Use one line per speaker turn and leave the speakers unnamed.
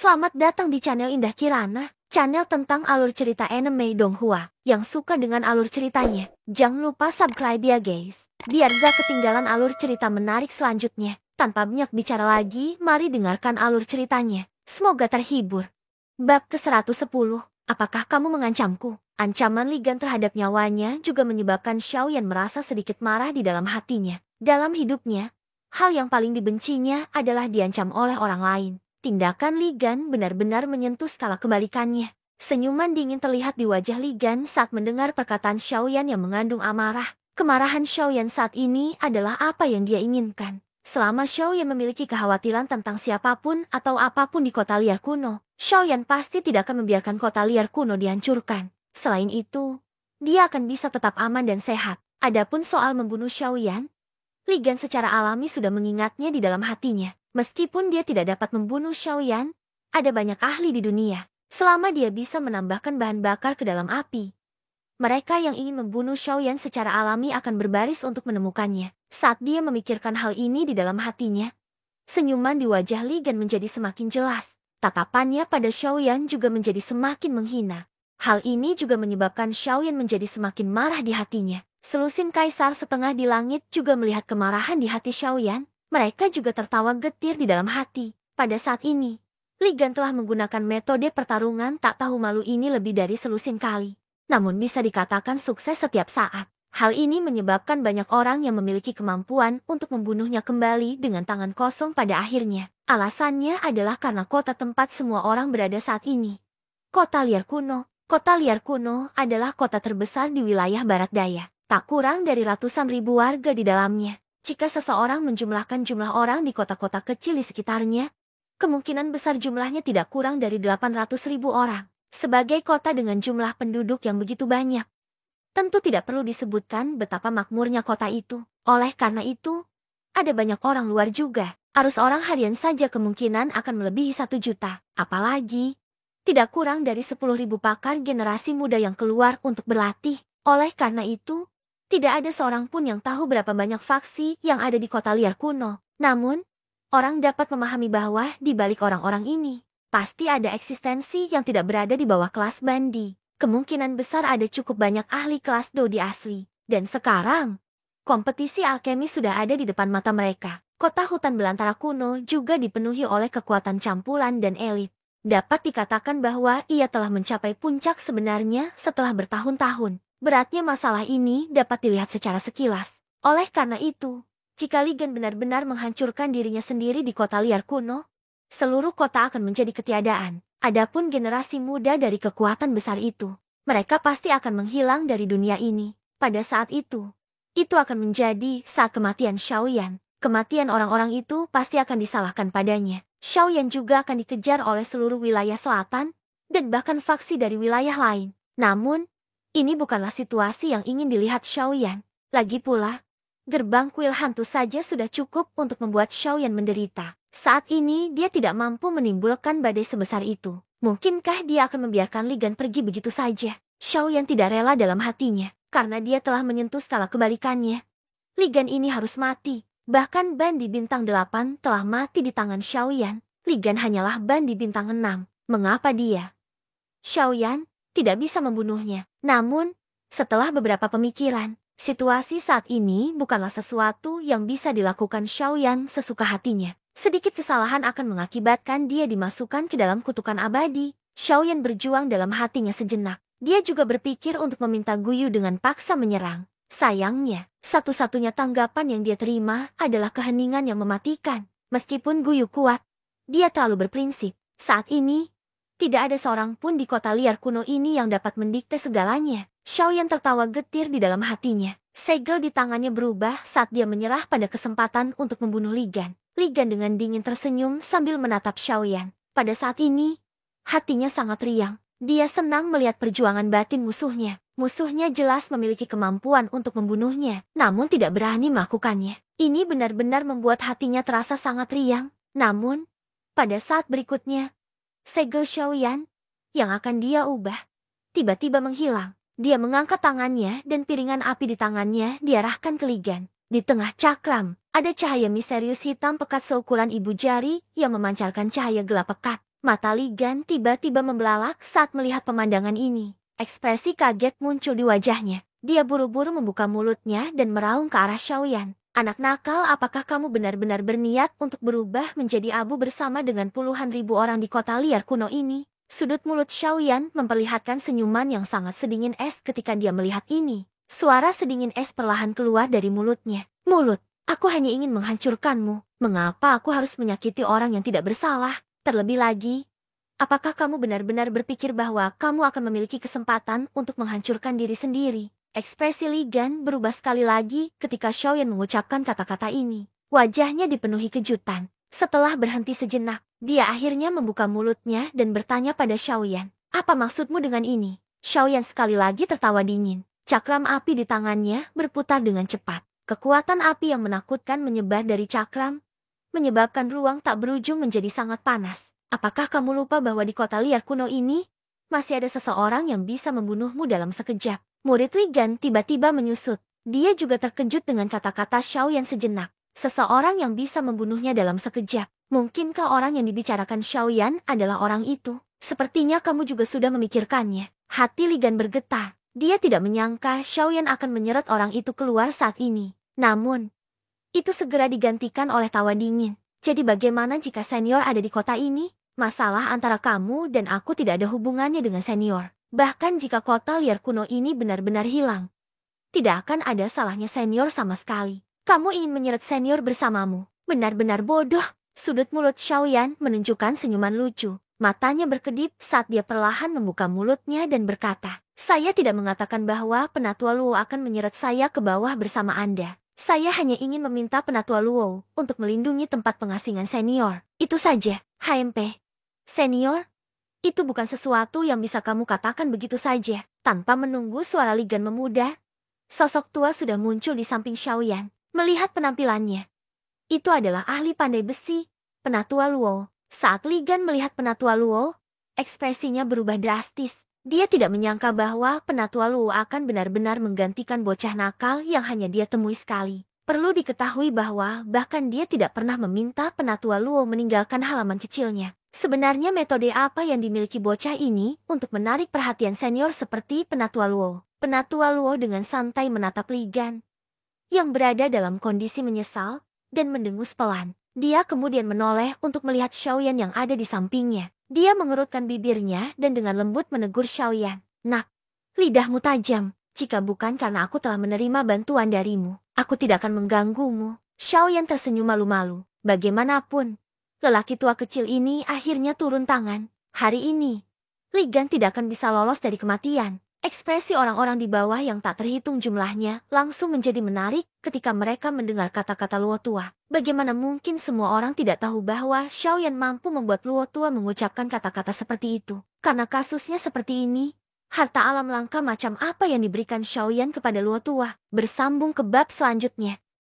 Selamat datang di channel Indah Kirana, channel tentang alur cerita anime Donghua. Yang suka dengan alur ceritanya, jangan lupa subscribe ya guys, biar gak ketinggalan alur cerita menarik selanjutnya. Tanpa banyak bicara lagi, mari dengarkan alur ceritanya. Semoga terhibur. Bab ke-110, apakah kamu mengancamku? Ancaman Ligan terhadap nyawanya juga menyebabkan Xiaoyan merasa sedikit marah di dalam hatinya. Dalam hidupnya, hal yang paling dibencinya adalah diancam oleh orang lain. Tindakan Ligan benar-benar menyentuh skala kebalikannya. Senyuman dingin terlihat di wajah Ligan saat mendengar perkataan Xiaoyan yang mengandung amarah. Kemarahan Xiaoyan saat ini adalah apa yang dia inginkan. Selama Xiaoyan memiliki kekhawatiran tentang siapapun atau apapun di kota liar kuno, Xiaoyan pasti tidak akan membiarkan kota liar kuno dihancurkan. Selain itu, dia akan bisa tetap aman dan sehat. Adapun soal membunuh Xiaoyan, Ligan secara alami sudah mengingatnya di dalam hatinya. Meskipun dia tidak dapat membunuh Xiaoyan, ada banyak ahli di dunia. Selama dia bisa menambahkan bahan bakar ke dalam api, mereka yang ingin membunuh Xiaoyan secara alami akan berbaris untuk menemukannya. Saat dia memikirkan hal ini di dalam hatinya, senyuman di wajah Ligan menjadi semakin jelas. Tatapannya pada Xiaoyan juga menjadi semakin menghina. Hal ini juga menyebabkan Xiaoyan menjadi semakin marah di hatinya. Selusin kaisar setengah di langit juga melihat kemarahan di hati Xiaoyan. Mereka juga tertawa getir di dalam hati. Pada saat ini, Ligan telah menggunakan metode pertarungan tak tahu malu ini lebih dari selusin kali. Namun bisa dikatakan sukses setiap saat. Hal ini menyebabkan banyak orang yang memiliki kemampuan untuk membunuhnya kembali dengan tangan kosong pada akhirnya. Alasannya adalah karena kota tempat semua orang berada saat ini. Kota liar kuno. Kota liar kuno adalah kota terbesar di wilayah barat daya. Tak kurang dari ratusan ribu warga di dalamnya. Jika seseorang menjumlahkan jumlah orang di kota-kota kecil di sekitarnya, kemungkinan besar jumlahnya tidak kurang dari 800.000 orang. Sebagai kota dengan jumlah penduduk yang begitu banyak, tentu tidak perlu disebutkan betapa makmurnya kota itu. Oleh karena itu, ada banyak orang luar juga. Arus orang harian saja kemungkinan akan melebihi 1 juta. Apalagi, tidak kurang dari 10.000 pakar generasi muda yang keluar untuk berlatih. Oleh karena itu, tidak ada seorang pun yang tahu berapa banyak faksi yang ada di kota liar kuno. Namun, orang dapat memahami bahwa di balik orang-orang ini, pasti ada eksistensi yang tidak berada di bawah kelas bandi. Kemungkinan besar ada cukup banyak ahli kelas Dodi asli. Dan sekarang, kompetisi alkemi sudah ada di depan mata mereka. Kota hutan belantara kuno juga dipenuhi oleh kekuatan campuran dan elit. Dapat dikatakan bahwa ia telah mencapai puncak sebenarnya setelah bertahun-tahun. Beratnya masalah ini dapat dilihat secara sekilas. Oleh karena itu, jika Ligan benar-benar menghancurkan dirinya sendiri di kota liar kuno, seluruh kota akan menjadi ketiadaan. Adapun generasi muda dari kekuatan besar itu, mereka pasti akan menghilang dari dunia ini. Pada saat itu akan menjadi saat kematian Xiaoyan. Kematian orang-orang itu pasti akan disalahkan padanya. Xiaoyan juga akan dikejar oleh seluruh wilayah selatan, dan bahkan faksi dari wilayah lain. Namun, ini bukanlah situasi yang ingin dilihat Xiaoyan. Lagi pula, gerbang kuil hantu saja sudah cukup untuk membuat Xiaoyan menderita. Saat ini dia tidak mampu menimbulkan badai sebesar itu. Mungkinkah dia akan membiarkan Ligan pergi begitu saja? Xiaoyan tidak rela dalam hatinya, karena dia telah menyentuh skala kebalikannya. Ligan ini harus mati. Bahkan bandi bintang 8 telah mati di tangan Xiaoyan. Ligan hanyalah bandi bintang 6. Mengapa dia, Xiaoyan, tidak bisa membunuhnya? Namun, setelah beberapa pemikiran, situasi saat ini bukanlah sesuatu yang bisa dilakukan Xiaoyan sesuka hatinya. Sedikit kesalahan akan mengakibatkan dia dimasukkan ke dalam kutukan abadi. Xiaoyan berjuang dalam hatinya sejenak. Dia juga berpikir untuk meminta Guyu dengan paksa menyerang. Sayangnya, satu-satunya tanggapan yang dia terima adalah keheningan yang mematikan. Meskipun Guyu kuat, dia terlalu berprinsip. Saat ini, tidak ada seorang pun di kota liar kuno ini yang dapat mendikte segalanya. Xiaoyan tertawa getir di dalam hatinya. Segel di tangannya berubah saat dia menyerah pada kesempatan untuk membunuh Ligan. Ligan dengan dingin tersenyum sambil menatap Xiaoyan. Pada saat ini, hatinya sangat riang. Dia senang melihat perjuangan batin musuhnya. Musuhnya jelas memiliki kemampuan untuk membunuhnya, namun tidak berani melakukannya. Ini benar-benar membuat hatinya terasa sangat riang. Namun, pada saat berikutnya, segel Xiaoyan yang akan dia ubah tiba-tiba menghilang. Dia mengangkat tangannya dan piringan api di tangannya diarahkan ke Ligan. Di tengah cakram, ada cahaya misterius hitam pekat seukuran ibu jari yang memancarkan cahaya gelap pekat. Mata Li Gan tiba-tiba membelalak saat melihat pemandangan ini. Ekspresi kaget muncul di wajahnya. Dia buru-buru membuka mulutnya dan meraung ke arah Xiaoyan. Anak nakal, apakah kamu benar-benar berniat untuk berubah menjadi abu bersama dengan puluhan ribu orang di kota liar kuno ini? Sudut mulut Xiaoyan memperlihatkan senyuman yang sangat sedingin es ketika dia melihat ini. Suara sedingin es perlahan keluar dari mulutnya. Mulut, aku hanya ingin menghancurkanmu. Mengapa aku harus menyakiti orang yang tidak bersalah? Terlebih lagi, apakah kamu benar-benar berpikir bahwa kamu akan memiliki kesempatan untuk menghancurkan diri sendiri? Ekspresi Li Gan berubah sekali lagi ketika Xiaoyan mengucapkan kata-kata ini. Wajahnya dipenuhi kejutan. Setelah berhenti sejenak, dia akhirnya membuka mulutnya dan bertanya pada Xiaoyan. Apa maksudmu dengan ini? Xiaoyan sekali lagi tertawa dingin. Cakram api di tangannya berputar dengan cepat. Kekuatan api yang menakutkan menyebar dari cakram, menyebabkan ruang tak berujung menjadi sangat panas. Apakah kamu lupa bahwa di kota liar kuno ini, masih ada seseorang yang bisa membunuhmu dalam sekejap? Murid Li Gan tiba-tiba menyusut. Dia juga terkejut dengan kata-kata Xiaoyan sejenak. Seseorang yang bisa membunuhnya dalam sekejap. Mungkinkah orang yang dibicarakan Xiaoyan adalah orang itu? Sepertinya kamu juga sudah memikirkannya. Hati Li Gan bergetar. Dia tidak menyangka Xiaoyan akan menyeret orang itu keluar saat ini. Namun, itu segera digantikan oleh tawa dingin. Jadi bagaimana jika senior ada di kota ini? Masalah antara kamu dan aku tidak ada hubungannya dengan senior. Bahkan jika kota liar kuno ini benar-benar hilang, tidak akan ada salahnya senior sama sekali. Kamu ingin menyeret senior bersamamu. Benar-benar bodoh. Sudut mulut Xiaoyan menunjukkan senyuman lucu. Matanya berkedip saat dia perlahan membuka mulutnya dan berkata, saya tidak mengatakan bahwa Penatua Luo akan menyeret saya ke bawah bersama Anda. Saya hanya ingin meminta Penatua Luo untuk melindungi tempat pengasingan senior. Itu saja, HMP. Senior, itu bukan sesuatu yang bisa kamu katakan begitu saja. Tanpa menunggu suara Li Gan memudar, sosok tua sudah muncul di samping Xiaoyan. Melihat penampilannya, itu adalah ahli pandai besi, Penatua Luo. Saat Li Gan melihat Penatua Luo, ekspresinya berubah drastis. Dia tidak menyangka bahwa Penatua Luo akan benar-benar menggantikan bocah nakal yang hanya dia temui sekali. Perlu diketahui bahwa bahkan dia tidak pernah meminta Penatua Luo meninggalkan halaman kecilnya. Sebenarnya metode apa yang dimiliki bocah ini untuk menarik perhatian senior seperti Penatua Luo? Penatua Luo dengan santai menatap Li Gan, yang berada dalam kondisi menyesal dan mendengus pelan. Dia kemudian menoleh untuk melihat Xiaoyan yang ada di sampingnya. Dia mengerutkan bibirnya dan dengan lembut menegur Xiaoyan. Nak, lidahmu tajam. Jika bukan karena aku telah menerima bantuan darimu, aku tidak akan mengganggumu. Xiaoyan tersenyum malu-malu. Bagaimanapun, lelaki tua kecil ini akhirnya turun tangan. Hari ini, Li Gan tidak akan bisa lolos dari kematian. Ekspresi orang-orang di bawah yang tak terhitung jumlahnya langsung menjadi menarik ketika mereka mendengar kata-kata Luo tua. Bagaimana mungkin semua orang tidak tahu bahwa Xiaoyan mampu membuat Luo tua mengucapkan kata-kata seperti itu? Karena kasusnya seperti ini, harta alam langka macam apa yang diberikan Xiaoyan kepada Luo tua? Bersambung ke bab selanjutnya.